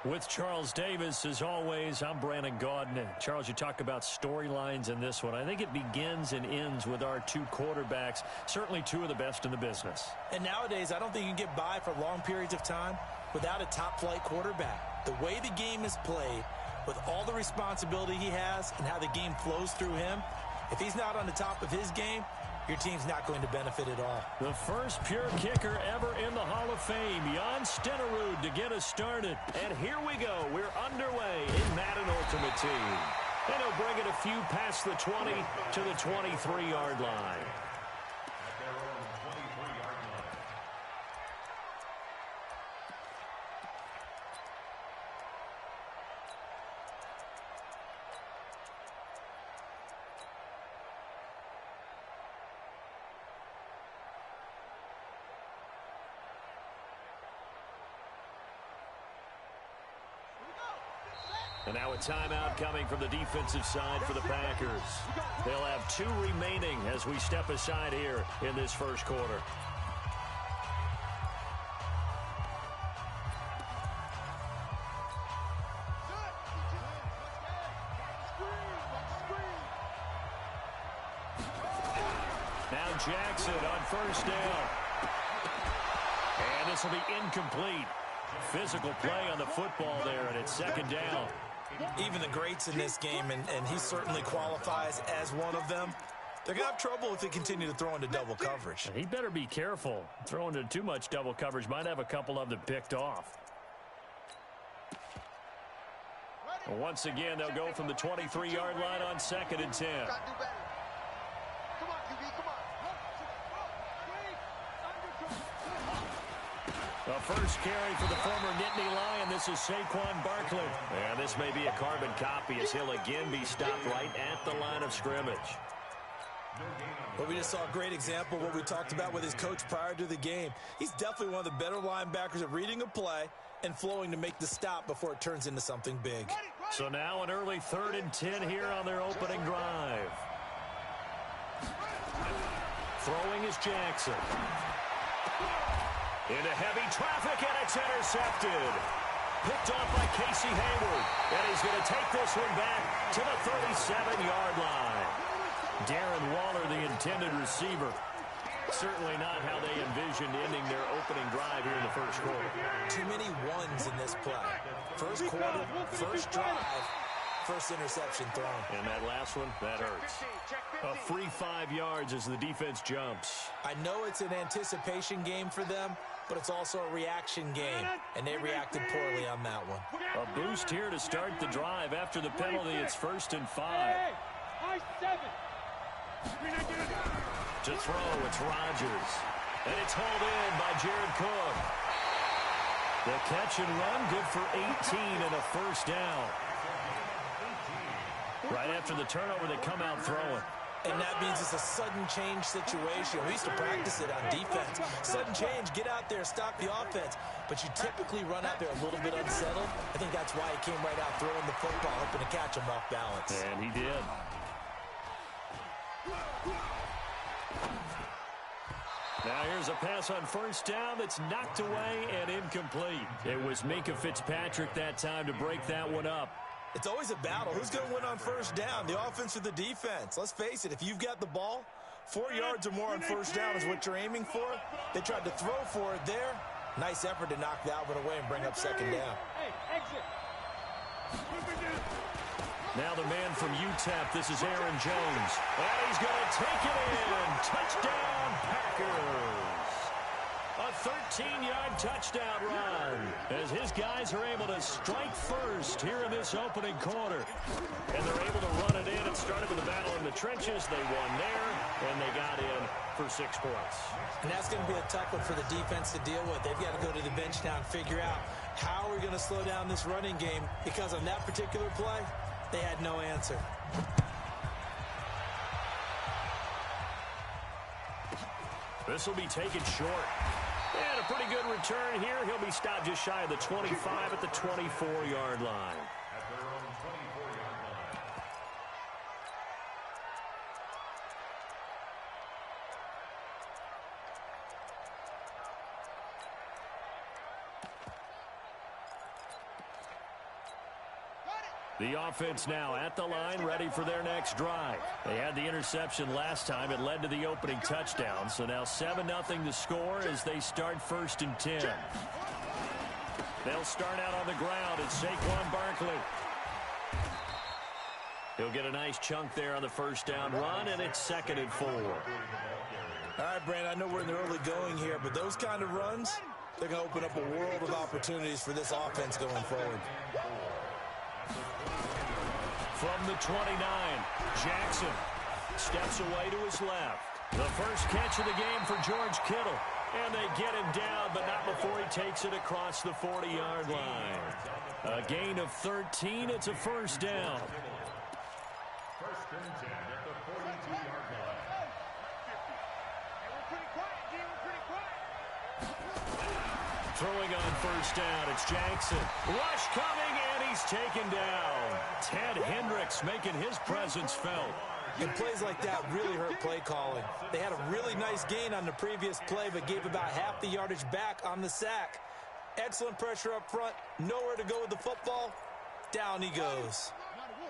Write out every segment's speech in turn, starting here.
With Charles Davis, as always, I'm Brandon Gaudin. Charles, you talk about storylines in this one. I think it begins and ends with our two quarterbacks, certainly two of the best in the business. And nowadays, I don't think you can get by for long periods of time without a top-flight quarterback. The way the game is played, with all the responsibility he has and how the game flows through him, if he's not on the top of his game, your team's not going to benefit at all. The first pure kicker ever in the Hall of Fame, Jan Stenerud, to get us started. And here we go. We're underway in Madden Ultimate Team. And he'll bring it a few past the 20 to the 23-yard line. And now a timeout coming from the defensive side for the Packers. They'll have 2 remaining as we step aside here in this first quarter. Now Jackson on first down. And this will be incomplete. Physical play on the football there, and it's second down. Even the greats in this game, and he certainly qualifies as one of them, they're going to have trouble if they continue to throw into double coverage. He better be careful. Throwing into too much double coverage might have a couple of them picked off. Once again, they'll go from the 23-yard line on 2nd and 10. The first carry for the former Nittany Lion. This is Saquon Barkley. And this may be a carbon copy as he'll again be stopped right at the line of scrimmage. Well, we just saw a great example of what we talked about with his coach prior to the game. He's definitely one of the better linebackers at reading a play and flowing to make the stop before it turns into something big. So now an early 3rd and 10 here on their opening drive. Throwing is Jackson. Into heavy traffic, and it's intercepted. Picked off by Casey Hayward. And he's going to take this one back to the 37-yard line. Darren Waller, the intended receiver. Certainly not how they envisioned ending their opening drive here in the first quarter. Too many ones in this play. First quarter, first drive, first interception thrown. And that last one, that hurts. A free 5 yards as the defense jumps. I know it's an anticipation game for them, but it's also a reaction game, and they reacted poorly on that one. A boost here to start the drive. After the penalty, it's 1st and 5. To throw, it's Rodgers. And it's hauled in by Jared Cook. The catch and run, good for 18 and a first down. Right after the turnover, they come out throwing. And that means it's a sudden change situation. We used to practice it on defense. Sudden change, get out there, stop the offense. But you typically run out there a little bit unsettled. I think that's why he came right out throwing the football, hoping to catch him off balance. And he did. Now here's a pass on first down that's knocked away and incomplete. It was Minkah Fitzpatrick that time to break that one up. It's always a battle. Who's going to win on first down, the offense or the defense? Let's face it, if you've got the ball, 4 yards or more on first down is what you're aiming for. They tried to throw for it there. Nice effort to knock that one away and bring up second down. Now the man from UTEP, this is Aaron Jones. And he's going to take it in. Touchdown, Packers. A 13-yard touchdown run as his guys are able to strike first here in this opening quarter. And they're able to run it in. It started with a battle in the trenches. They won there, and they got in for 6 points. And that's going to be a tough one for the defense to deal with. They've got to go to the bench now and figure out how we're going to slow down this running game, because on that particular play, they had no answer. This will be taken short. And a pretty good return here. He'll be stopped just shy of the 25 at the 24-yard line. The offense now at the line, ready for their next drive. They had the interception last time. It led to the opening touchdown. So now 7-0 to score as they start 1st and 10. They'll start out on the ground. It's Saquon Barkley. He'll get a nice chunk there on the first down run, and it's 2nd and 4. All right, Brandon, I know we're in the early going here, but those kind of runs, they're going to open up a world of opportunities for this offense going forward. From the 29, Jackson steps away to his left. The first catch of the game for George Kittle. And they get him down, but not before he takes it across the 40-yard line. A gain of 13. It's a first down. First and 10 at the 42-yard line. Throwing on first down, it's Jackson. Rush coming, and he's taken down. Ted Hendricks making his presence felt. And plays like that really hurt play calling. They had a really nice gain on the previous play, but gave about half the yardage back on the sack. Excellent pressure up front. Nowhere to go with the football. Down he goes.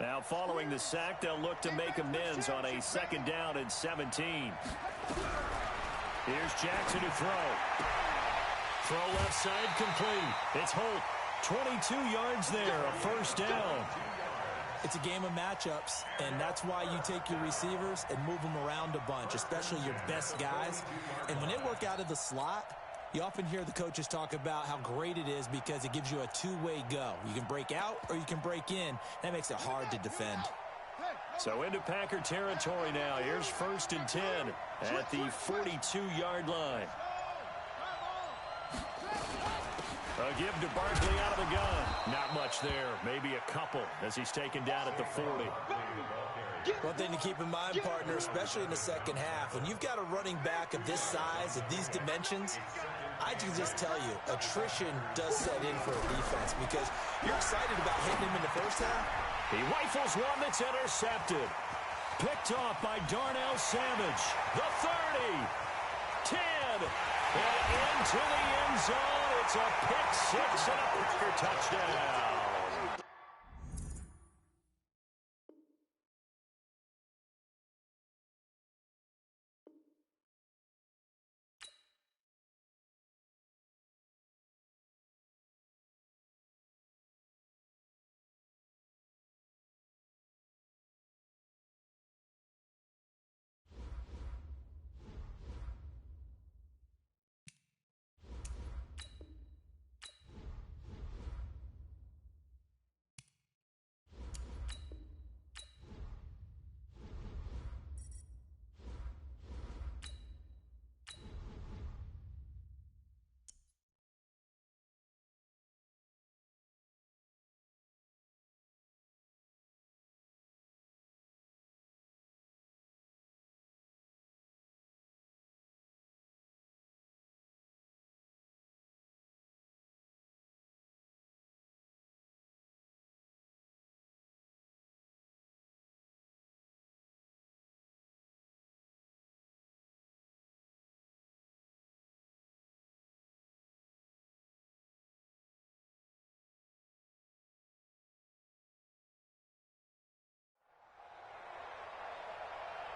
Now following the sack, they'll look to make amends on a 2nd down and 17. Here's Jackson to throw. Throw left side complete. It's Holt. 22 yards there, a first down. It's a game of matchups, and that's why you take your receivers and move them around a bunch, especially your best guys. And when they work out of the slot, you often hear the coaches talk about how great it is because it gives you a two-way go. You can break out or you can break in. That makes it hard to defend. So into Packer territory now. Here's 1st and 10 at the 42-yard line. A give to Barkley out of the gun. Not much there. Maybe a couple as he's taken down at the 40. One thing to keep in mind, partner, especially in the second half, when you've got a running back of this size, of these dimensions, I can just tell you, attrition does set in for a defense because you're excited about hitting him in the first half. He rifles one that's intercepted. Picked off by Darnell Savage. The 30. 10. And into the end zone. It's a pick six and a Packer touchdown.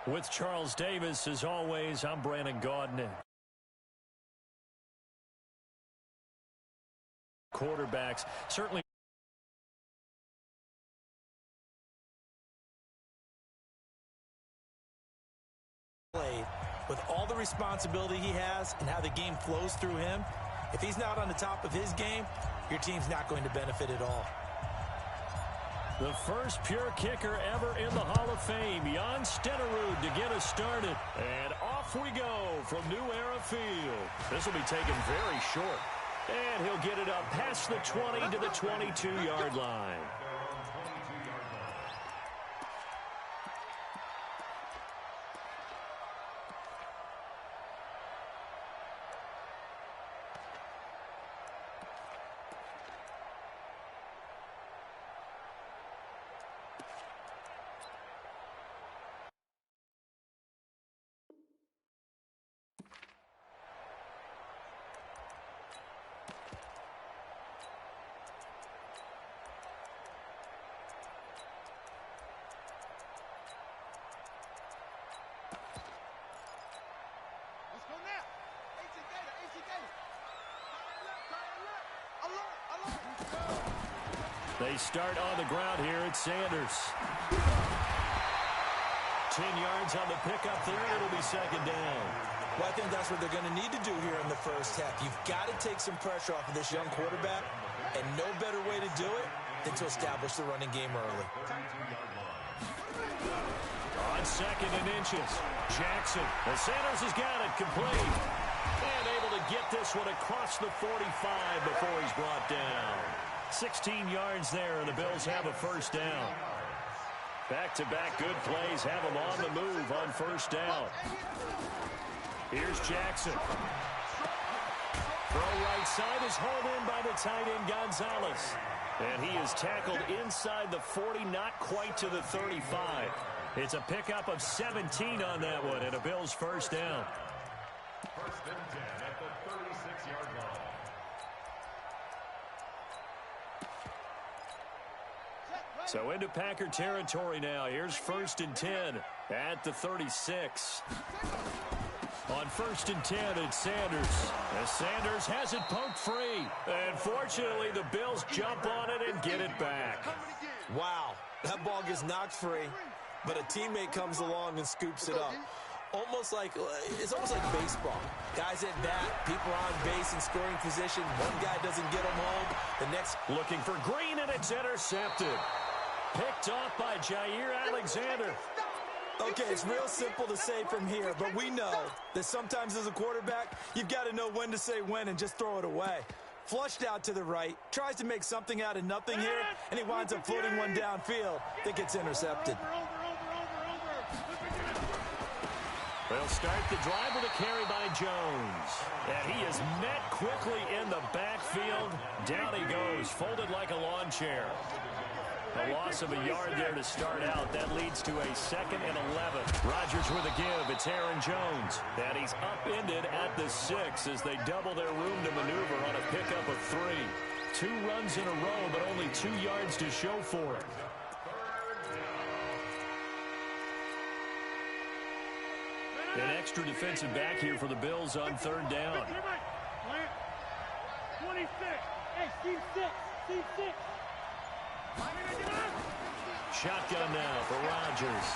With Charles Davis, as always, I'm Brandon Gaudin. Quarterbacks certainly played with all the responsibility he has and how the game flows through him. If he's not on the top of his game, your team's not going to benefit at all. the first pure kicker ever in the Hall of Fame, Jan Stenerud, to get us started. And off we go from New Era Field. This will be taken very short. And he'll get it up past the 20 to the 22-yard line. They start on the ground here at Sanders. 10 yards on the pickup there. It'll be second down. Well, I think that's what they're going to need to do here in the first half. You've got to take some pressure off of this young quarterback, and no better way to do it than to establish the running game early. On second and inches, Jackson. The Sanders has got it complete. And able to get this one across the 45 before he's brought down. 16 yards there, and the Bills have a first down. Back-to-back good plays have them on the move on first down. Here's Jackson. Throw right side is hauled in by the tight end Gonzalez. And he is tackled inside the 40, not quite to the 35. It's a pickup of 17 on that one, and a Bills first down. First and 10 at the 36-yard line. So into Packer territory now. Here's first and 10 at the 36. On first and 10, it's Sanders. As Sanders has it poked free. And fortunately, the Bills jump on it and get it back. Wow, that ball gets knocked free, but a teammate comes along and scoops it up. It's almost like baseball. Guys at bat, people are on base in scoring position. One guy doesn't get them home. The next looking for Green, and it's intercepted. Picked off by Jair Alexander. Okay, it's real simple to say from here, but we know that sometimes as a quarterback, you've got to know when to say when and just throw it away. Flushed out to the right, tries to make something out of nothing here, and he winds up floating one downfield that gets intercepted. They'll start the drive with a carry by Jones. And he is met quickly in the backfield. Down he goes, folded like a lawn chair. A loss of a yard there to start out. That leads to a second and 11. Rodgers with a give. It's Aaron Jones. And he's upended at the 6 as they double their room to maneuver on a pickup of 3. 2 runs in a row, but only 2 yards to show for it. An extra defensive back here for the Bills on third down. 26. Hey, Steve 6. Steve 6. Shotgun now for Rodgers.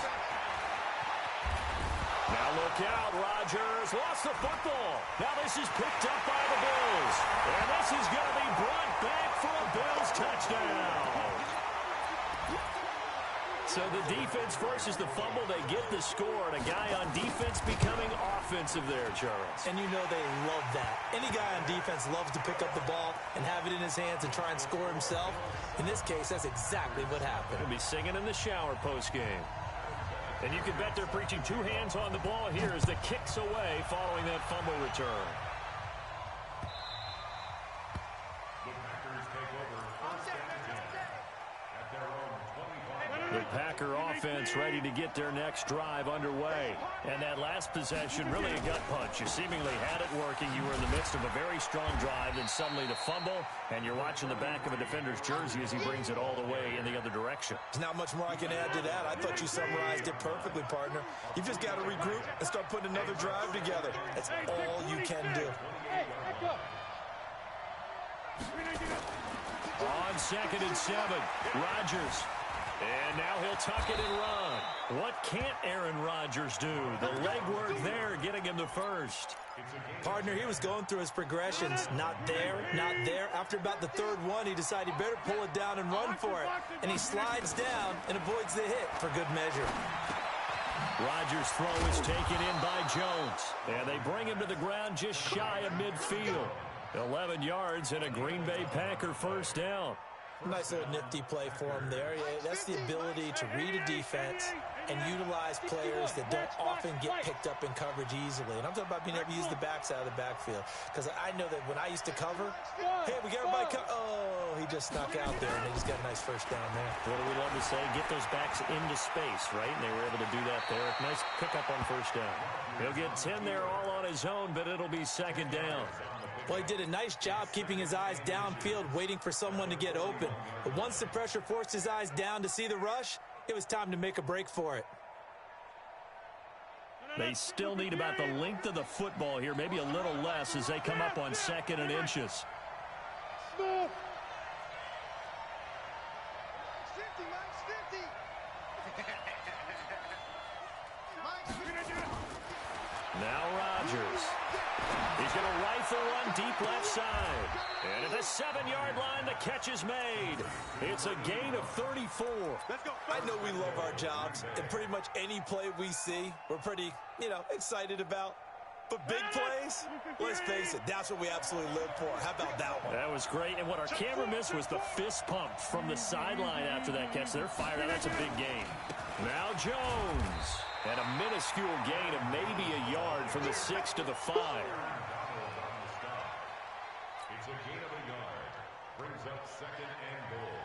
Now look out, Rodgers lost the football. Now this is picked up by the Bills. And this is going to be brought back for a Bills touchdown. So the defense forces the fumble. They get the score. And a guy on defense becoming offensive there, Charles. And you know they love that. Any guy on defense loves to pick up the ball and have it in his hands and try and score himself. In this case, that's exactly what happened. He'll be singing in the shower postgame. And you can bet they're preaching 2 hands on the ball here as the kick's away following that fumble return. The Packer offense ready to get their next drive underway. And that last possession, really a gut punch. You seemingly had it working. You were in the midst of a very strong drive, then suddenly the fumble, and you're watching the back of a defender's jersey as he brings it all the way in the other direction. There's not much more I can add to that. I thought you summarized it perfectly, partner. You've just got to regroup and start putting another drive together. That's all you can do. On second and 7, Rodgers. And now he'll tuck it and run. What can't Aaron Rodgers do? The legwork there getting him the first. Partner, he was going through his progressions. Not there, not there. After about the third one, he decided he better pull it down and run for it. And he slides down and avoids the hit for good measure. Rodgers' throw is taken in by Jones. And they bring him to the ground just shy of midfield. 11 yards and a Green Bay Packer first down. Nice little nifty play for him there. Yeah, that's the ability to read a defense and utilize players that don't often get picked up in coverage easily. And I'm talking about being able to use the backside of the backfield. Because I know that when I used to cover, hey, we got everybody oh, he just snuck out there, and he just got a nice first down there. What do we love to say? Get those backs into space, right? And they were able to do that there. Nice pickup on first down. He'll get 10 there all on his own, but it'll be second down. Well, he did a nice job keeping his eyes downfield, waiting for someone to get open. But once the pressure forced his eyes down to see the rush, it was time to make a break for it. They still need about the length of the football here, maybe a little less as they come up on second and inches. Now Rodgers. He's going to rifle one deep left side. And at the 7-yard line, the catch is made. It's a gain of 34. I know we love our jobs, and pretty much any play we see, we're pretty, excited about. But big plays, let's face it, that's what we absolutely live for. How about that one? That was great, and what our camera missed was the fist pump from the sideline after that catch. They're fired out. That's a big gain. Now Jones. And a minuscule gain of maybe a yard from the 6 to the 5. It's a gain of a yard. Brings up 2nd and goal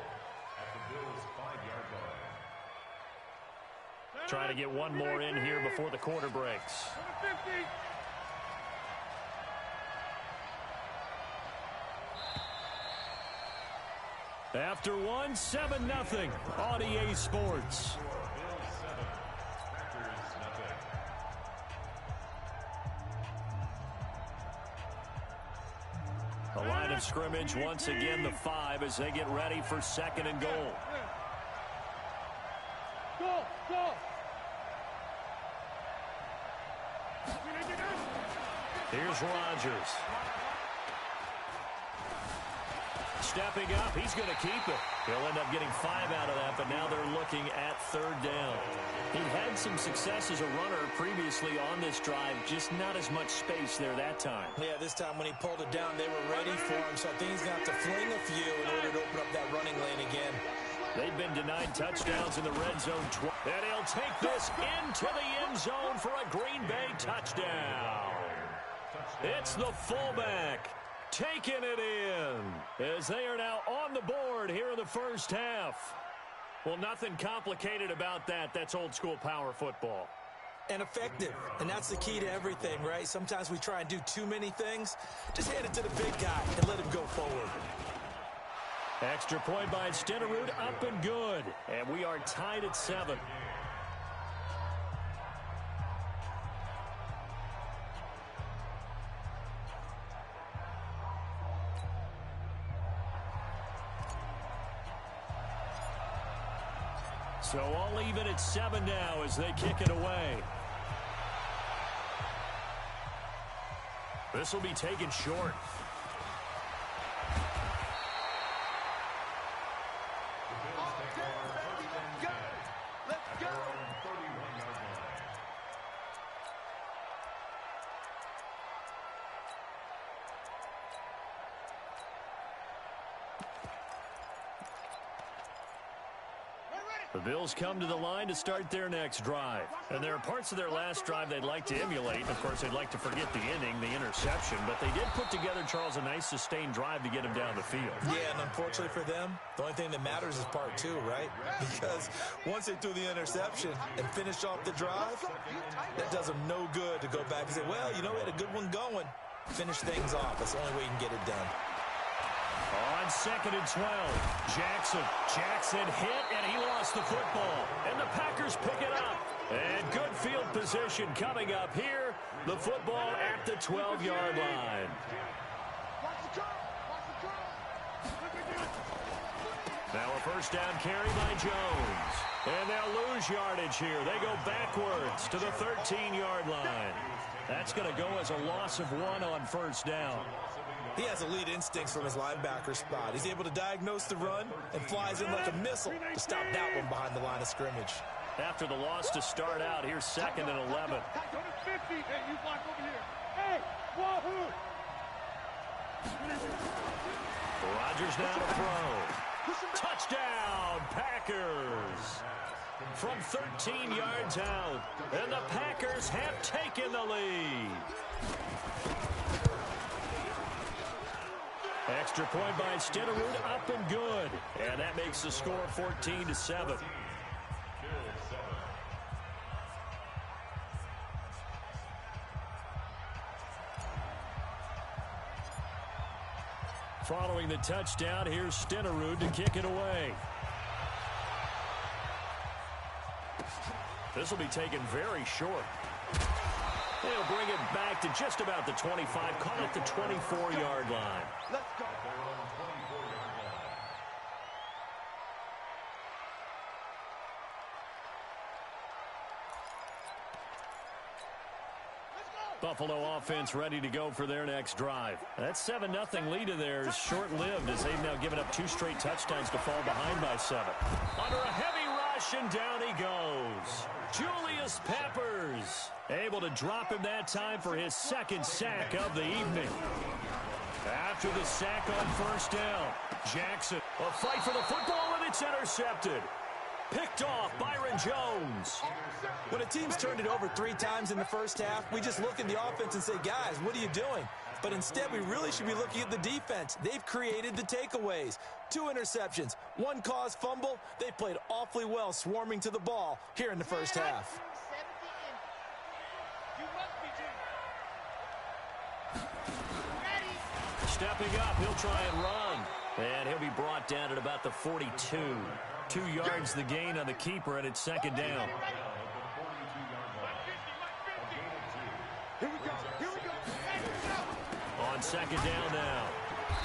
at the Bills' 5-yard line. Trying to get one more in here before the quarter breaks. After one, 7-0 on EA Sports. The line of scrimmage once again the 5 as they get ready for 2nd and goal. Go! Here's Rodgers. Stepping up, he's going to keep it. He'll end up getting 5 out of that, but now they're looking at 3rd down. He had some success as a runner previously on this drive, just not as much space there that time. Yeah, this time when he pulled it down, they were ready for him, so I think he's going to have to fling a few in order to open up that running lane again. They've been denied touchdowns in the red zone twice. And he'll take this into the end zone for a Green Bay touchdown. It's the fullback taking it in as they are now on the board here in the first half. Well, nothing complicated about that. That's old school power football. And effective. And that's the key to everything, right? Sometimes we try and do too many things. Just hand it to the big guy and let him go forward. Extra point by Stenerud, up and good. And we are tied at 7. So all even at 7 now as they kick it away. This will be taken short. The Bills come to the line to start their next drive. And there are parts of their last drive they'd like to emulate. Of course, they'd like to forget the ending, the interception. But they did put together, Charles, a nice sustained drive to get him down the field. Yeah, and unfortunately for them, the only thing that matters is part 2, right? Because once they threw the interception and finished off the drive, that does them no good to go back and say, well, we had a good one going. Finish things off. That's the only way you can get it done. On 2nd and 12, Jackson hit, and he lost the football. And the Packers pick it up. And good field position coming up here. The football at the 12-yard line. Now a first down carry by Jones. And they'll lose yardage here. They go backwards to the 13-yard line. That's going to go as a loss of 1 on first down. He has elite instincts from his linebacker spot. He's able to diagnose the run and flies in like a missile to stop that one behind the line of scrimmage. After the loss to start out, here's 2nd and 11. Rodgers now to throw. Touchdown, Packers. From 13 yards out. And the Packers have taken the lead. Extra point by Stenerud, up and good. And that makes the score 14-7. Following the touchdown, here's Stenerud to kick it away. This will be taken very short. They'll bring it back to just about the 25, call it the 24-yard line. Let's go. Buffalo offense ready to go for their next drive. That 7-0 lead of theirs short-lived as they've now given up 2 straight touchdowns to fall behind by 7. Under a heavy rush, and down he goes. Julius Peppers able to drop him that time for his 2nd sack of the evening. After the sack on 1st down, Jackson, a fight for the football, and it's intercepted. Picked off Byron Jones. When a team's turned it over 3 times in the first half, we just look at the offense and say, guys, what are you doing? But instead, we really should be looking at the defense. They've created the takeaways. 2 interceptions, 1 caused fumble. They played awfully well swarming to the ball here in the first half. Stepping up, he'll try and run. And he'll be brought down at about the 42. 2 yards the gain on the keeper, and it's 2nd down. On 2nd down now,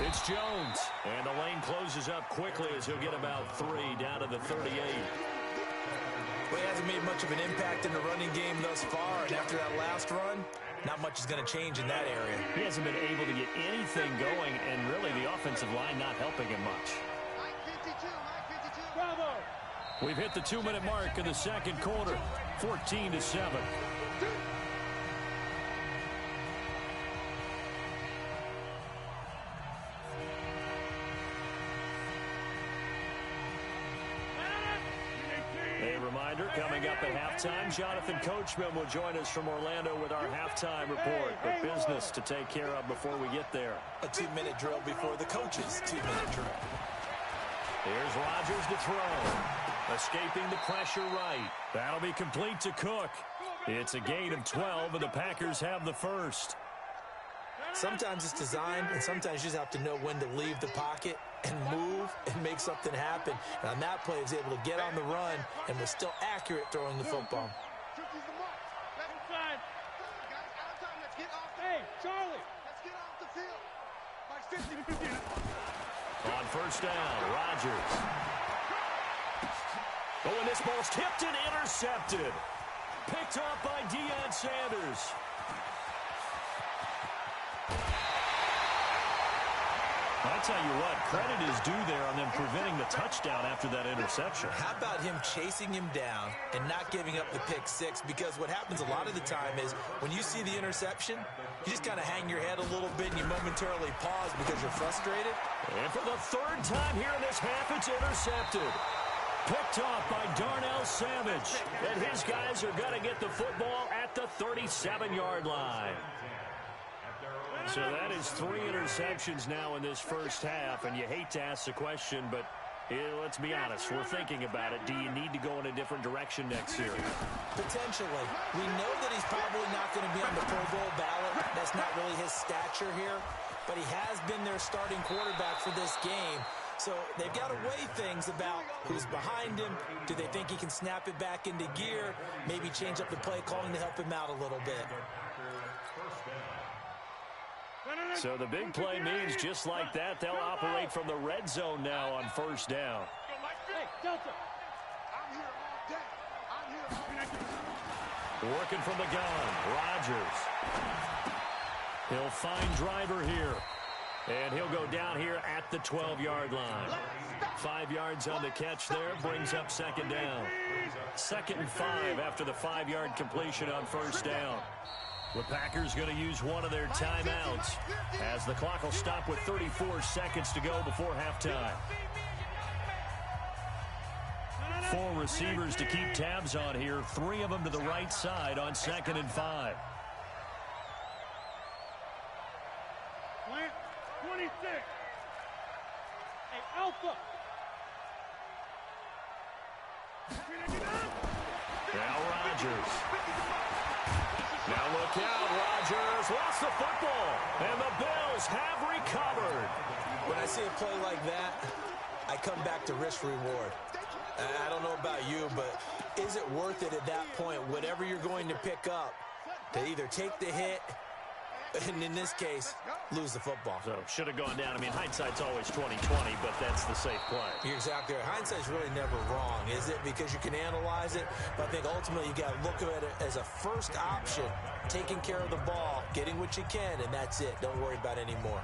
it's Jones. And the lane closes up quickly as he'll get about 3 down to the 38. Well, he hasn't made much of an impact in the running game thus far, and after that last run, not much is going to change in that area. He hasn't been able to get anything going, and really the offensive line not helping him much. Bravo. We've hit the 2-minute mark in the 2nd quarter, 14-7. A reminder, coming up at halftime, Jonathan Coachman will join us from Orlando with our halftime report. But business to take care of before we get there. A 2-minute drill before the coach's 2-minute drill. Here's Rodgers to throw. Escaping the pressure right. That'll be complete to Cook. It's a gain of 12, and the Packers have the first. Sometimes it's designed, and sometimes you just have to know when to leave the pocket and move and make something happen. And on that play, he was able to get on the run and was still accurate throwing the football. Hey, Charlie. On 1st down, Rodgers. Oh, and this ball's tipped and intercepted. Picked off by Deion Sanders. I tell you what, credit is due there on them preventing the touchdown after that interception. How about him chasing him down and not giving up the pick 6? Because what happens a lot of the time is when you see the interception, you just kind of hang your head a little bit and you momentarily pause because you're frustrated. And for the 3rd time here in this half, it's intercepted. Picked off by Darnell Savage. And his guys are going to get the football at the 37-yard line. So that is 3 interceptions now in this first half, and you hate to ask the question, but let's be honest, we're thinking about it. Do you need to go in a different direction next year? Potentially. We know that he's probably not going to be on the Pro Bowl ballot. That's not really his stature here, but he has been their starting quarterback for this game. So they've got to weigh things about who's behind him. Do they think he can snap it back into gear? Maybe change up the play calling to help him out a little bit. So the big play means just like that, they'll operate from the red zone now on 1st down. Hey, Delta. Working from the gun, Rodgers. He'll find Driver here. And he'll go down here at the 12-yard line. 5 yards on the catch there, brings up 2nd down. 2nd and 5 after the 5-yard completion on 1st down. The Packers going to use one of their timeouts as the clock will stop with 34 seconds to go before halftime. 4 receivers to keep tabs on here, 3 of them to the right side on 2nd and 5. Plant 26. Hey, Alpha. Now Rodgers. Now look out, Rodgers lost the football, and the Bills have recovered. When I see a play like that, I come back to risk reward. I don't know about you, but is it worth it at that point, whatever you're going to pick up, to either take the hit And in this case, lose the football. So should have gone down. I mean, hindsight's always 20/20, but that's the safe play. You're exactly right. Hindsight's really never wrong, is it? Because you can analyze it, but I think ultimately you got to look at it as a first option, taking care of the ball, getting what you can, and that's it. Don't worry about any more.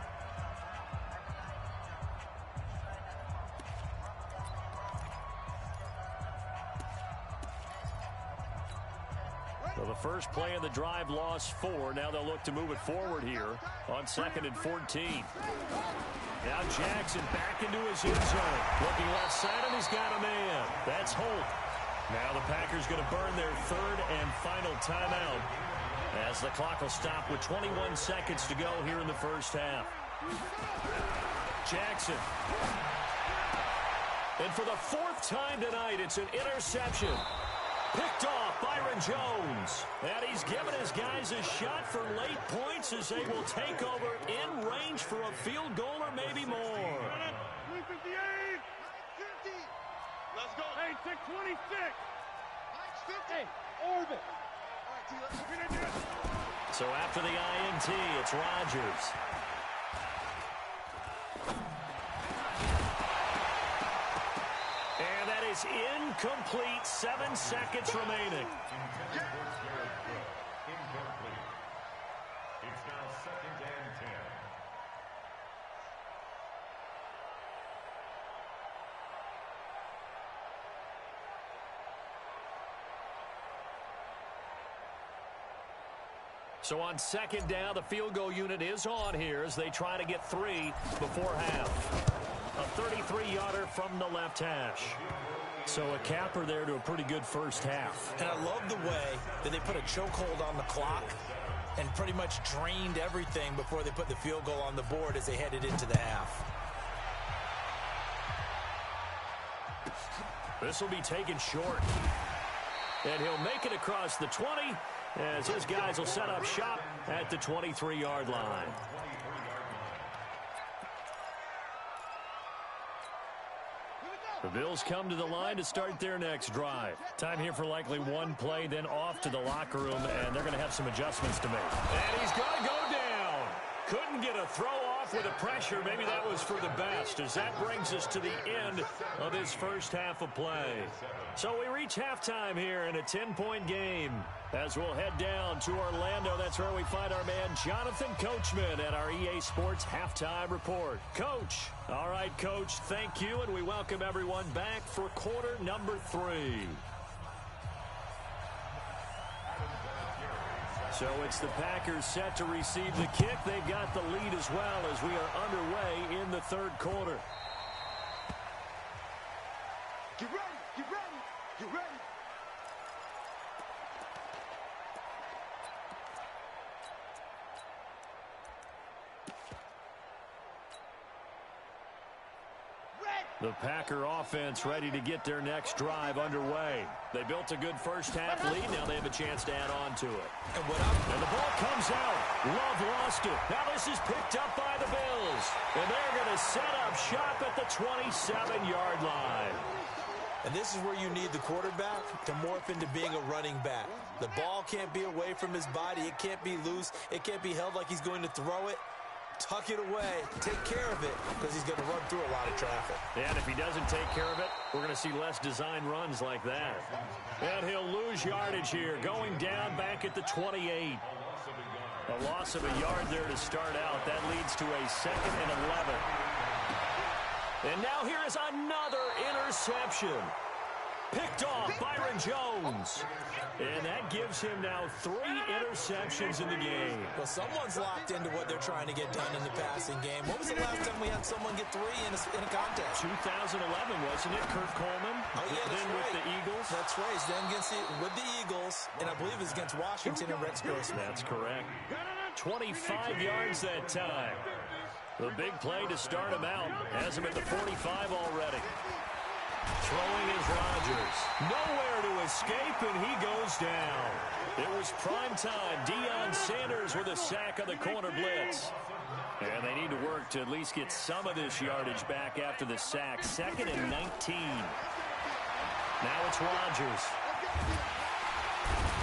So the first play of the drive lost 4. Now they'll look to move it forward here on 2nd and 14. Now Jackson back into his end zone. Looking left side, and he's got a man. That's Holt. Now the Packers going to burn their 3rd and final timeout as the clock will stop with 21 seconds to go here in the first half. Jackson. And for the 4th time tonight, it's an interception. Picked off Byron Jones. And he's given his guys a shot for late points as they will take over in range for a field goal or maybe more. 358. Let's go. Hey, 626. Hey, orbit. So after the INT, it's Rodgers. And that is incomplete. 7 seconds remaining. Incomplete. It's now 2nd and 10. So on 2nd down, the field goal unit is on here as they try to get 3 before half. A 33-yarder from the left hash. So a capper there to a pretty good first half. And I love the way that they put a chokehold on the clock and pretty much drained everything before they put the field goal on the board as they headed into the half. This will be taken short. And he'll make it across the 20 as his guys will set up shop at the 23-yard line. The Bills come to the line to start their next drive. Time here for likely one play, then off to the locker room, and they're going to have some adjustments to make. And he's going to go down. Couldn't get a throw off with the pressure. Maybe that was for the best, as that brings us to the end of this first half of play. So we reach halftime here in a 10-point game. As we'll head down to Orlando, that's where we find our man Jonathan Coachman at our EA Sports Halftime Report. Coach. All right, Coach, thank you, and we welcome everyone back for quarter number 3. So it's the Packers set to receive the kick. They've got the lead as well as we are underway in the 3rd quarter. Get ready, get ready, get ready. The Packer offense ready to get their next drive underway. They built a good first half lead. Now they have a chance to add on to it. And the ball comes out. Love lost it. Now this is picked up by the Bills. And they're going to set up shop at the 27-yard line. And this is where you need the quarterback to morph into being a running back. The ball can't be away from his body. It can't be loose. It can't be held like he's going to throw it. Tuck it away, take care of it, because he's going to run through a lot of traffic. And if he doesn't take care of it, we're going to see less design runs like that. And he'll lose yardage here, going down back at the 28. A loss of a yard there to start out. That leads to a 2nd and 11. And now here is another interception. Picked off Byron Jones. And that gives him now 3 interceptions in the game. Well, someone's locked into what they're trying to get done in the passing game. When was the last time we had someone get 3 in a contest? 2011, wasn't it? Kurt Coleman. Oh, yeah, that's then right. with the Eagles. That's right. He's then with the Eagles, and I believe it was against Washington and Rex Grossman. That's correct. 25 yards that time. The big play to start him out. Has him at the 45 already. Throwing is Rodgers. Nowhere to escape, and he goes down. It was prime time. Deion Sanders with a sack of the corner blitz. And they need to work to at least get some of this yardage back after the sack. 2nd and 19. Now it's Rodgers.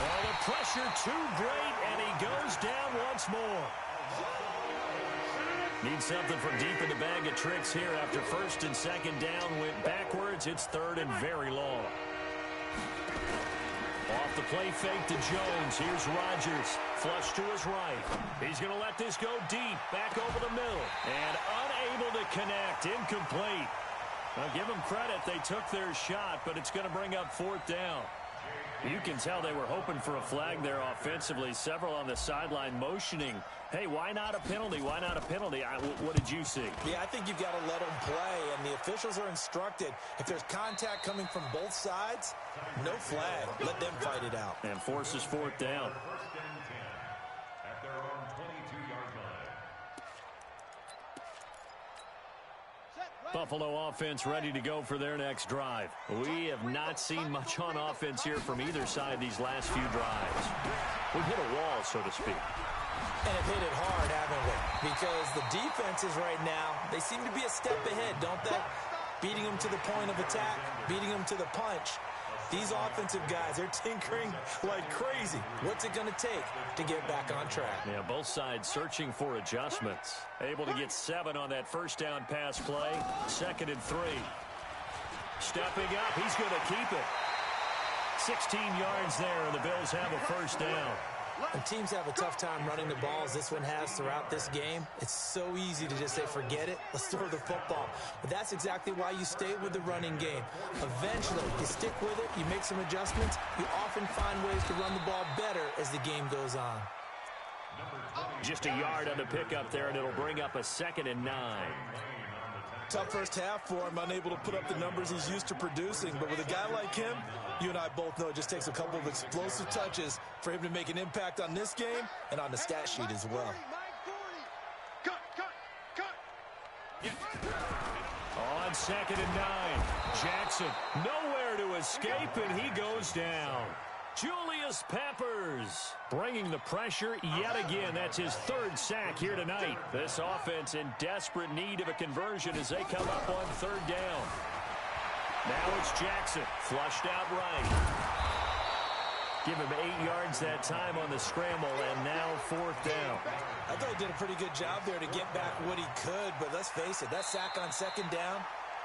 Oh, the pressure too great, and he goes down once more. Need something from deep in the bag of tricks here after first and second down went backwards. It's third and very long. Off the play fake to Jones. Here's Rodgers. Flush to his right. He's going to let this go deep. Back over the middle. And unable to connect. Incomplete. Well, give them credit. They took their shot, but it's going to bring up fourth down. You can tell they were hoping for a flag there offensively. Several on the sideline motioning, hey, why not a penalty? Why not a penalty? What did you see? Yeah, I think you've got to let them play, and the officials are instructed. If there's contact coming from both sides, no flag. Let them fight it out. And forces fourth down. First and 10 at their own 22-yard line. Buffalo offense ready to go for their next drive. We have not seen much on offense here from either side these last few drives. We've hit a wall, so to speak. And have hit it hard, haven't we? Because the defenses right now, they seem to be a step ahead, don't they? Beating them to the point of attack, beating them to the punch. These offensive guys, they're tinkering like crazy. What's it going to take to get back on track? Yeah, both sides searching for adjustments. Able to get 7 on that first down pass play. 2nd and 3. Stepping up, he's going to keep it. 16 yards there, and the Bills have a first down. When teams have a tough time running the ball as this one has throughout this game, it's so easy to just say, forget it, let's throw the football. But that's exactly why you stay with the running game. Eventually, you stick with it, you make some adjustments, you often find ways to run the ball better as the game goes on. Just a yard on the pickup there, and it'll bring up a 2nd and 9. Tough first half for him, unable to put up the numbers he's used to producing. But with a guy like him, you and I both know it just takes a couple of explosive touches for him to make an impact on this game and on the stat sheet as well. On 2nd and 9, Jackson nowhere to escape, and he goes down. Julius Peppers bringing the pressure yet again. That's his 3rd sack here tonight. This offense in desperate need of a conversion as they come up on 3rd down. Now it's Jackson, flushed out right. Give him 8 yards that time on the scramble, and now 4th down. I thought he did a pretty good job there to get back what he could, but let's face it, that sack on 2nd down,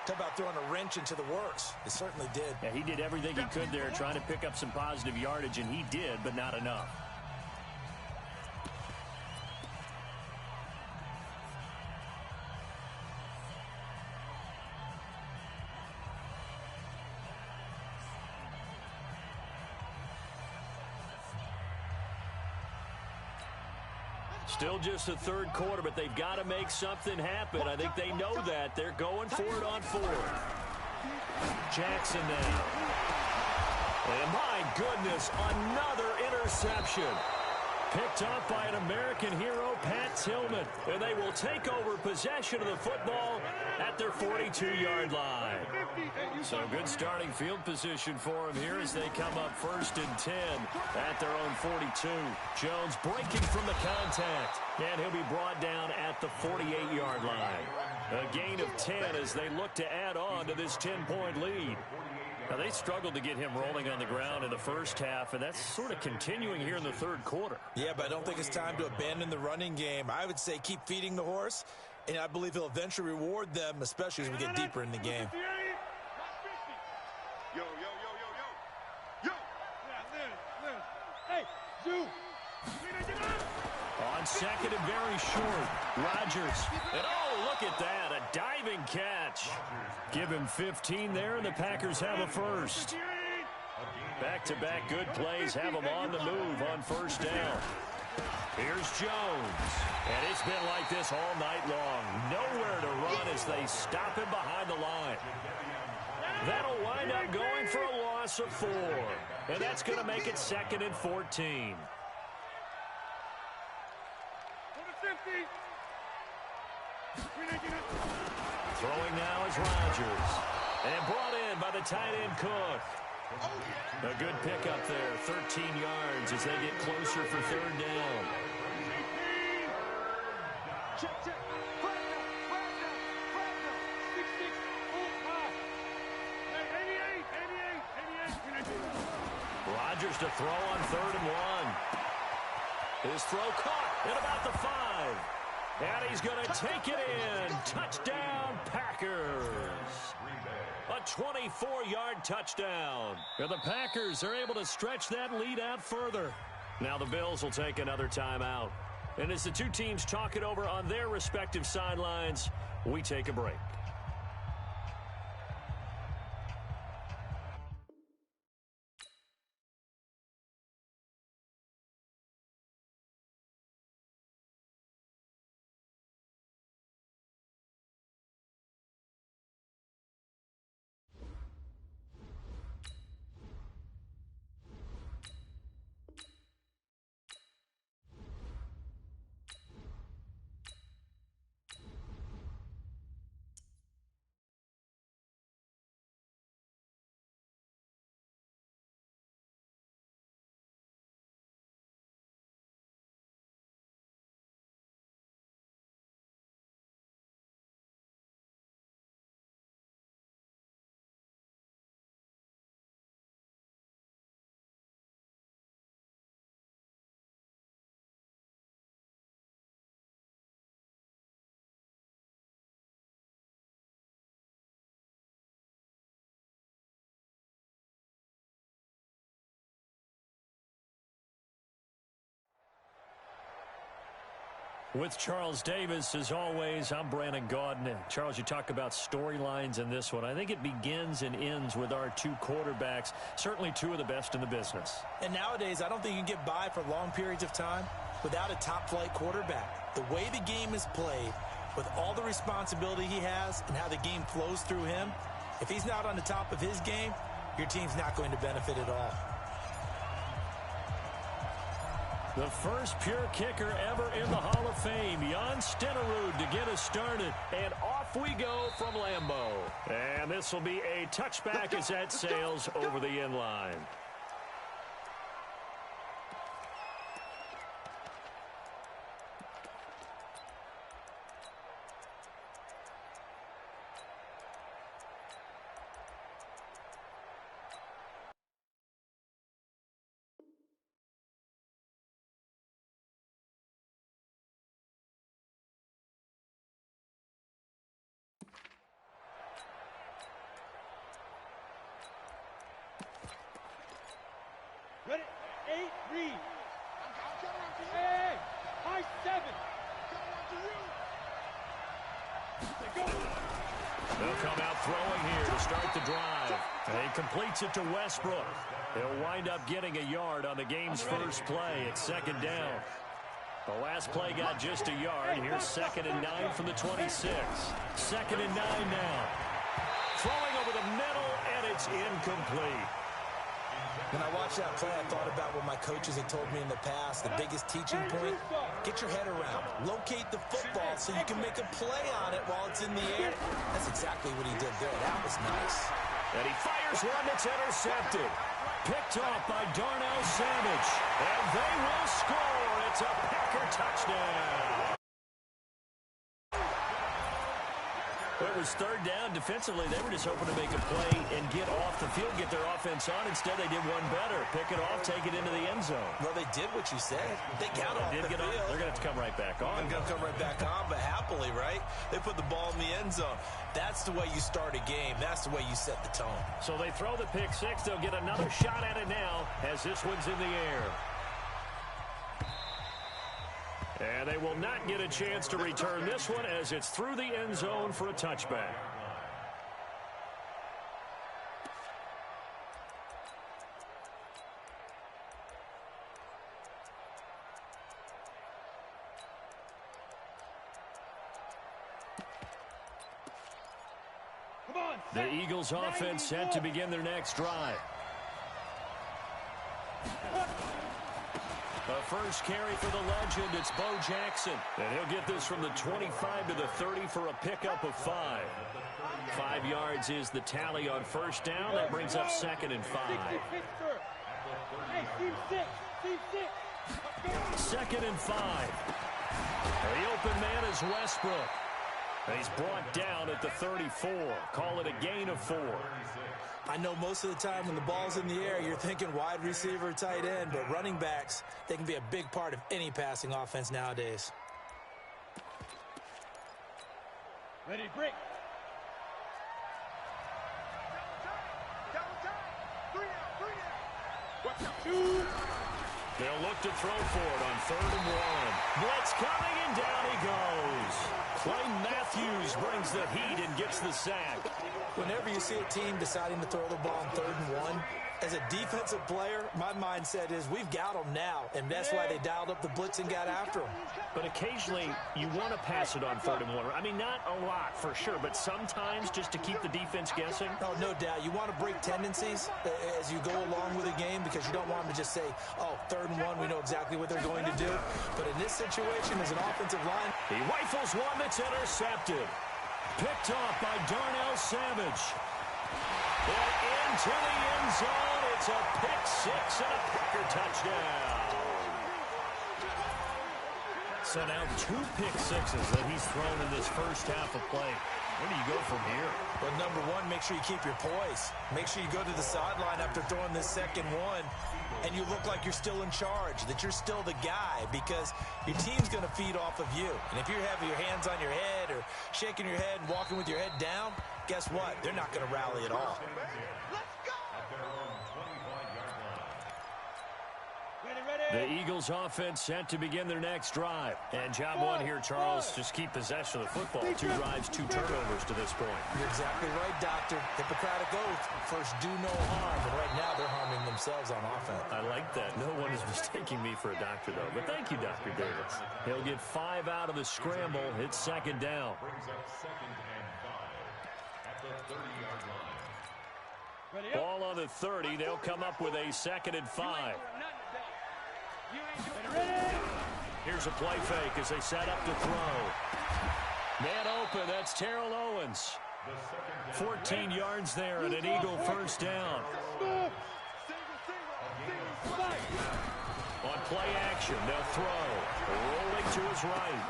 talk about throwing a wrench into the works. It certainly did. Yeah, he did everything he could there trying to pick up some positive yardage, and he did, but not enough. Still just the 3rd quarter, but they've got to make something happen. I think they know that. They're going for it on 4th. Jackson now. And my goodness, another interception. Picked up by an American hero, Pat Tillman. And they will take over possession of the football at their 42-yard line. So good starting field position for them here as they come up 1st and 10 at their own 42. Jones breaking from the contact, and he'll be brought down at the 48-yard line. A gain of 10 as they look to add on to this 10-point lead. Now, they struggled to get him rolling on the ground in the first half, and that's sort of continuing here in the 3rd quarter. Yeah, but I don't think it's time to abandon the running game. I would say keep feeding the horse, and I believe he'll eventually reward them, especially as we get deeper in the game. Yo, yo, yo, yo, yo. Yo. Yeah, hey, Zoo. On 2nd and very short, Rodgers. And oh, look at that, a diving catch. Give him 15 there, and the Packers have a first. Back-to-back good plays have them on the move on 1st down. Here's Jones. And it's been like this all night long. Nowhere to run as they stop him behind the line. That'll wind up going for a loss of 4. And that's going to make it 2nd and 14. Throwing now is Rodgers. And brought in by the tight end Cook. A good pickup there, 13 yards as they get closer for 3rd down. Rodgers to throw on 3rd and 1. His throw caught at about the 5. And he's going to take it in. Touchdown, Packers. A 24-yard touchdown. And the Packers are able to stretch that lead out further. Now the Bills will take another timeout. And as the two teams talk it over on their respective sidelines, we take a break. With Charles Davis, as always, I'm Brandon Gaudin. Charles, you talk about storylines in this one. I think it begins and ends with our two quarterbacks, certainly two of the best in the business. And nowadays, I don't think you can get by for long periods of time without a top-flight quarterback. The way the game is played, with all the responsibility he has and how the game flows through him, if he's not on the top of his game, your team's not going to benefit at all. The first pure kicker ever in the Hall of Fame, Jan Stenerud, to get us started. And off we go from Lambeau. And this will be a touchback as that sails over the end line. Ready? 8, read. Hey, high 7. They'll come out throwing here to start the drive. And he completes it to Westbrook. He'll wind up getting a yard on the game's first play at second down. The last play got just a yard. Here's 2nd and 9 from the 26. 2nd and 9 now. Throwing over the middle, and it's incomplete. When I watched that play, I thought about what my coaches had told me in the past. The biggest teaching point, get your head around. Locate the football so you can make a play on it while it's in the air. That's exactly what he did there. That was nice. And he fires one that's intercepted. Picked off by Darnell Savage. And they will score. It's a Packer touchdown. It was 3rd down. Defensively, they were just hoping to make a play and get off the field, get their offense on. Instead, they did one better. Pick it off, take it into the end zone. Well, they did what you said. They got off the field. They're going to have to come right back on. They're going to come right back on, but happily, right? They put the ball in the end zone. That's the way you start a game. That's the way you set the tone. So they throw the pick six. They'll get another shot at it now as this one's in the air. And they will not get a chance to return this one as it's through the end zone for a touchback. The Eagles offense set to begin their next drive. The first carry for the legend, it's Bo Jackson. And he'll get this from the 25 to the 30 for a pickup of 5. 5 yards is the tally on first down. That brings up 2nd and 5. 2nd and 5. The open man is Westbrook. And he's brought down at the 34. Call it a gain of 4. I know most of the time when the ball's in the air, you're thinking wide receiver, tight end, but running backs, they can be a big part of any passing offense nowadays. Ready, break. They'll look to throw for it on 3rd and 1. Blitz coming, and down he goes. Clay Matthews brings the heat and gets the sack. Whenever you see a team deciding to throw the ball on 3rd and 1, as a defensive player, my mindset is we've got them now, and that's why they dialed up the blitz and got after them. But occasionally, you want to pass it on 3rd and 1. I mean, not a lot, for sure, but sometimes just to keep the defense guessing. Oh, no doubt. You want to break tendencies as you go along with a game because you don't want them to just say, oh, 3rd and 1, we know exactly what they're going to do. But in this situation, as an offensive line, he rifles one that's intercepted. Picked off by Darnell Savage. And into the end zone. It's a pick 6 and a Packer touchdown. So now 2 pick 6s that he's thrown in this first half of play. Where do you go from here? Well, number one, make sure you keep your poise. Make sure you go to the sideline after throwing this second one, and you look like you're still in charge, that you're still the guy, because your team's going to feed off of you. And if you're having your hands on your head or shaking your head and walking with your head down, guess what? They're not going to rally at all. The Eagles offense set to begin their next drive. And job one here, Charles, just keep possession of the football. 2 drives, 2 turnovers to this point. You're exactly right, Doctor. Hippocratic oath. First, do no harm. And right now, they're harming themselves on offense. I like that. No one is mistaking me for a doctor, though. But thank you, Dr. Davis. He'll get 5 out of the scramble. It's 2nd down. Brings up 2nd and 5 at the 30-yard line. Ball on the 30. They'll come up with a 2nd and 5. Here's a play fake as they set up to throw. Man open, that's Terrell Owens. 14 yards there and an Eagle first down. On play action, they'll throw. Rolling to his right.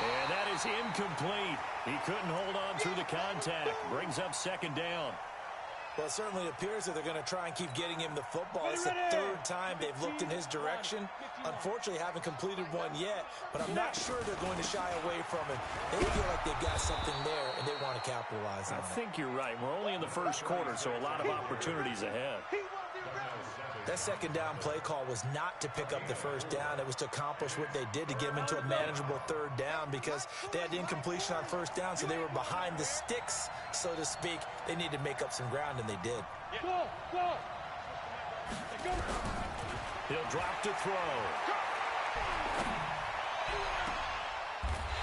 And that is incomplete. He couldn't hold on through the contact. Brings up 2nd down. Well, it certainly appears that they're going to try and keep getting him the football. It's the 3rd time they've looked in his direction. Unfortunately, haven't completed one yet, but I'm not sure they're going to shy away from it. They feel like they've got something there, and they want to capitalize on it. I think you're right. We're only in the first quarter, so a lot of opportunities ahead. That 2nd down play call was not to pick up the 1st down. It was to accomplish what they did to get them into a manageable 3rd down because they had the incompletion on 1st down, so they were behind the sticks, so to speak. They needed to make up some ground, and they did. Go, go. He'll drop to throw.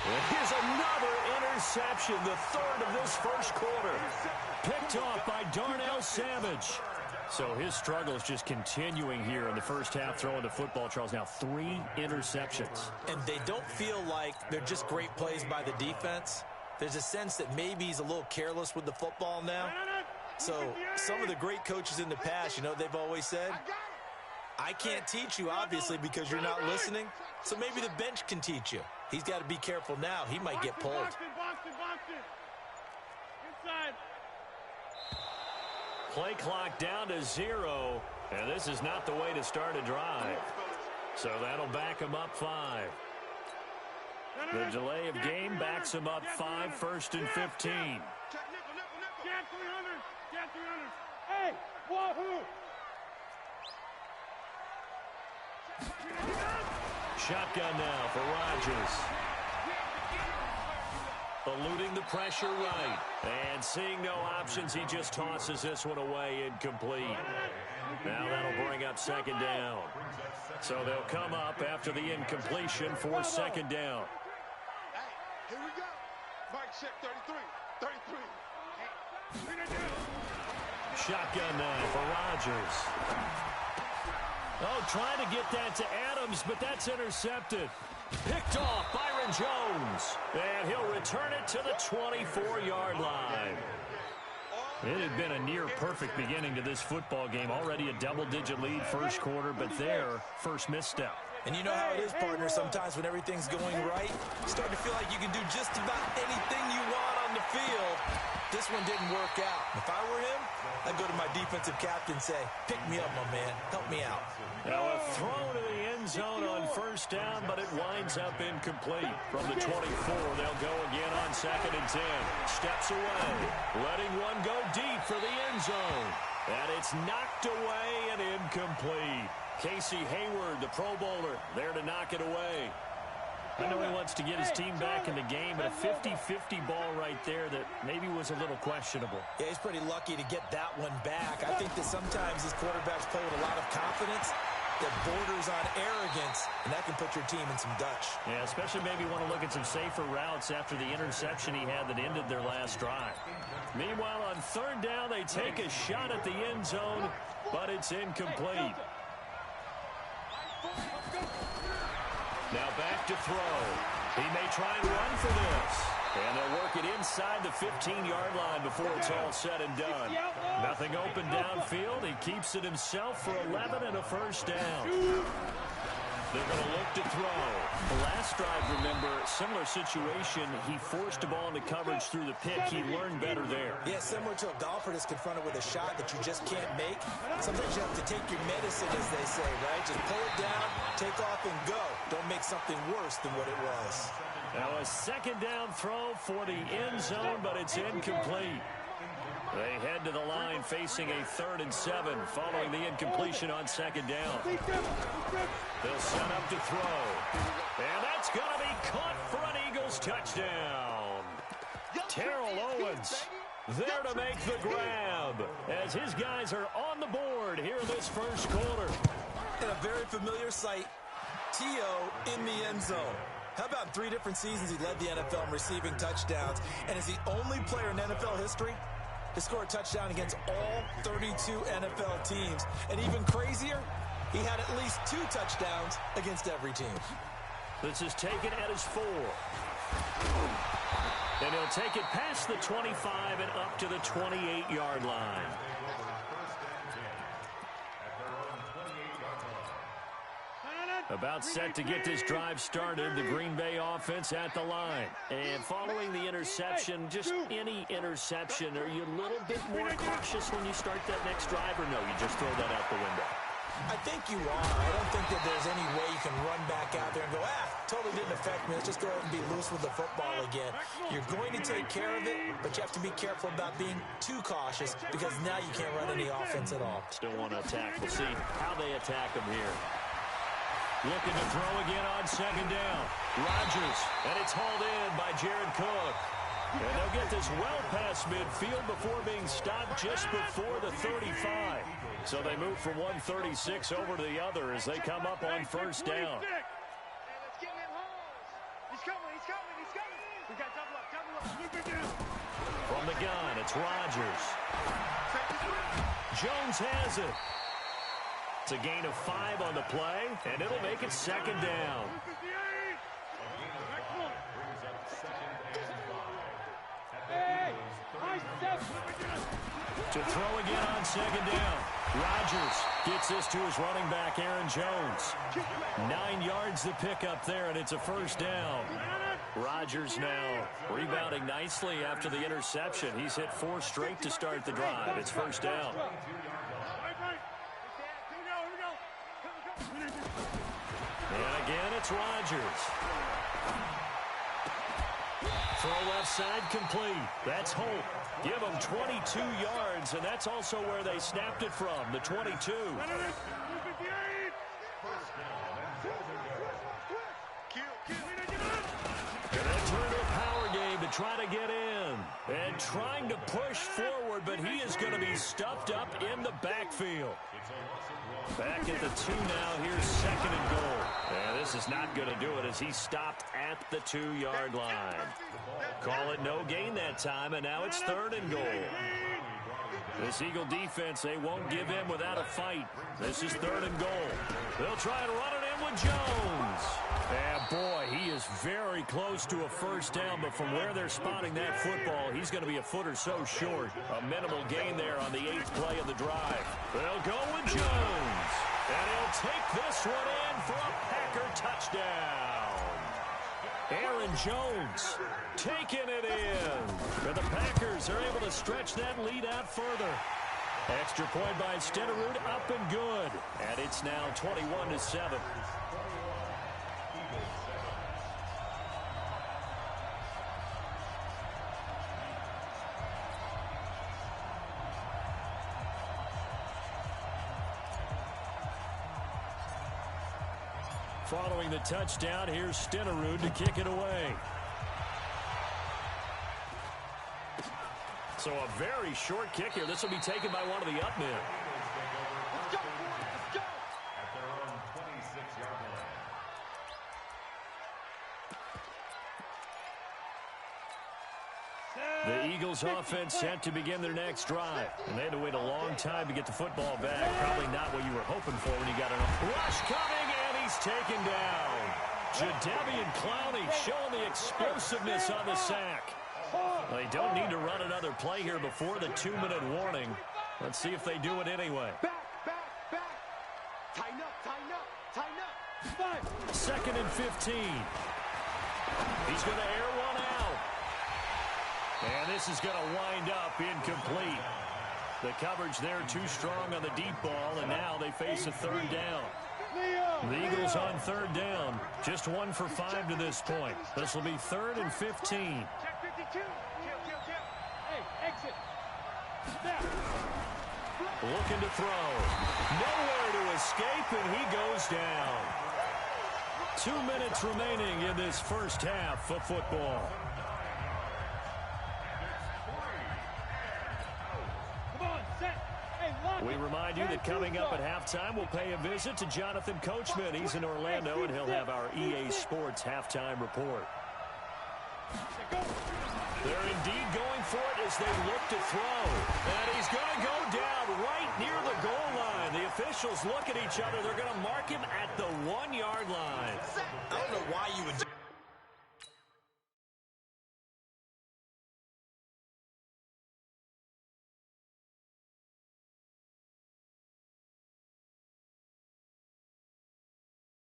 And here's another interception, the 3rd of this first quarter. Picked off by Darnell Savage. So his struggle is just continuing here in the first half throwing the football, Charles. Now 3 interceptions. And they don't feel like they're just great plays by the defense. There's a sense that maybe he's a little careless with the football now. So some of the great coaches in the past, you know, they've always said, I can't teach you, obviously, because you're not listening. So maybe the bench can teach you. He's got to be careful now. He might get pulled. Inside. Play clock down to 0, and this is not the way to start a drive. So that'll back him up 5. The delay of game backs him up 5, 1st and 15. Get 300. Get 300. Hey, wahoo! Shotgun now for Rodgers. Eluding the pressure right. And seeing no options, he just tosses this one away, incomplete. Now that'll bring up 2nd down. So they'll come up after the incompletion for 2nd down. Here we go. Mike check 33. 33. Shotgun now for Rodgers. Oh, trying to get that to Adams, but that's intercepted. Picked off Byron Jones. And he'll return it to the 24-yard line. It had been a near-perfect beginning to this football game. Already a double-digit lead first quarter, but their first misstep. And you know how it is, partner. Sometimes when everything's going right, you start to feel like you can do just about anything you want on the field. This one didn't work out. If I were him, I'd go to my defensive captain and say, pick me up, my man. Help me out. Now a throw to the end zone on first down, but it winds up incomplete. From the 24, they'll go again on 2nd and 10. Steps away, letting one go deep for the end zone. And it's knocked away and incomplete. Casey Hayward, the Pro Bowler, there to knock it away. I know he wants to get his team back in the game, but a 50-50 ball right there that maybe was a little questionable. Yeah, he's pretty lucky to get that one back. I think that sometimes these quarterbacks play with a lot of confidence that borders on arrogance, and that can put your team in some Dutch. Yeah, especially maybe want to look at some safer routes after the interception he had that ended their last drive. Meanwhile, on 3rd down, they take a shot at the end zone, but it's incomplete. Now back to throw. He may try and run for this. And they'll work it inside the 15-yard line before it's all said and done. Nothing open downfield. He keeps it himself for 11 and a first down. They're going to look to throw. The last drive, remember, similar situation. He forced the ball into coverage through the pick. He learned better there. Yeah, similar to a golfer that's confronted with a shot that you just can't make. Sometimes you have to take your medicine, as they say, right? Just pull it down, take off, and go. Don't make something worse than what it was. Now a 2nd down throw for the end zone, but it's incomplete. They head to the line facing a 3rd and 7 following the incompletion on 2nd down. They'll set up to throw. And that's going to be caught for an Eagles touchdown. Terrell Owens there to make the grab as his guys are on the board here in this first quarter. And a very familiar sight, T.O. in the end zone. How about in 3 different seasons he led the NFL in receiving touchdowns and is the only player in NFL history to score a touchdown against all 32 NFL teams. And even crazier, he had at least 2 touchdowns against every team. This is taken at his 4. And he'll take it past the 25 and up to the 28-yard line. About set to get this drive started, the Green Bay offense at the line. And following the interception, just any interception, are you a little bit more cautious when you start that next drive, or no, you just throw that out the window? I think you are. I don't think that there's any way you can run back out there and go, totally didn't affect me. Let's just go ahead and be loose with the football again. You're going to take care of it, but you have to be careful about being too cautious because now you can't run any offense at all. Still want to attack. We'll see how they attack them here. Looking to throw again on 2nd down. Rodgers, and it's hauled in by Jared Cook. And they'll get this well past midfield before being stopped just before the 35. So they move from 136 over to the other as they come up on 1st down. From the gun, it's Rodgers. Jones has it. It's a gain of 5 on the play, and it'll make it 2nd down. To throw again on 2nd down. Rodgers gets this to his running back, Aaron Jones. 9 yards to pick up there, and it's a 1st down. Rodgers now rebounding nicely after the interception. He's hit 4 straight to start the drive. It's 1st down. And again, it's Rodgers. Throw left side complete. That's Holt. Give them 22 yards, and that's also where they snapped it from, the 22. And they turn to a power game to try to get in. And trying to push forward, but he is going to be stuffed up in the backfield. Back at the 2 now. Here's 2nd and goal. And this is not going to do it as he stopped at the 2-yard line. Call it no gain that time, and now it's 3rd and goal. This Eagle defense, they won't give in without a fight. This is 3rd and goal. They'll try and run it in with Jones. And boy, he is very close to a 1st down, but from where they're spotting that football, he's going to be a foot or so short. A minimal gain there on the 8th play of the drive. They'll go with Jones. And he'll take this one in for a pass Packer touchdown. Aaron Jones taking it in. And the Packers are able to stretch that lead out further. Extra point by Stenerud, up and good. And it's now 21-7. Following the touchdown, here's Stenerud to kick it away. So a very short kick here. This will be taken by one of the up men. Let's go, boys. Let's go. At their own 26-yard line. The Eagles offense set to begin their next drive. And they had to wait a long time to get the football back. Probably not what you were hoping for when you got an rush coming, and he's taken down. Jadeveon Clowney showing the explosiveness on the sack. They don't need to run another play here before the 2-minute warning. Let's see if they do it anyway. Back. Tighten up. 2nd and 15. He's going to air one out. And this is going to wind up incomplete. The coverage there too strong on the deep ball, and now they face a 3rd down. The Eagles on 3rd down. Just 1 for 5 to this point. This will be 3rd and 15. Check 52. Kill. Hey, exit. Snap. Looking to throw. Nowhere to escape, and he goes down. 2 minutes remaining in this first half of football. Come on, set. Hey, lock We it. remind you that coming up at halftime, we'll pay a visit to Jonathan Coachman. He's in Orlando, and he'll have our EA Sports halftime report. They're indeed going for it as they look to throw. And he's going to go down right near the goal line. The officials look at each other. They're going to mark him at the 1-yard line. I don't know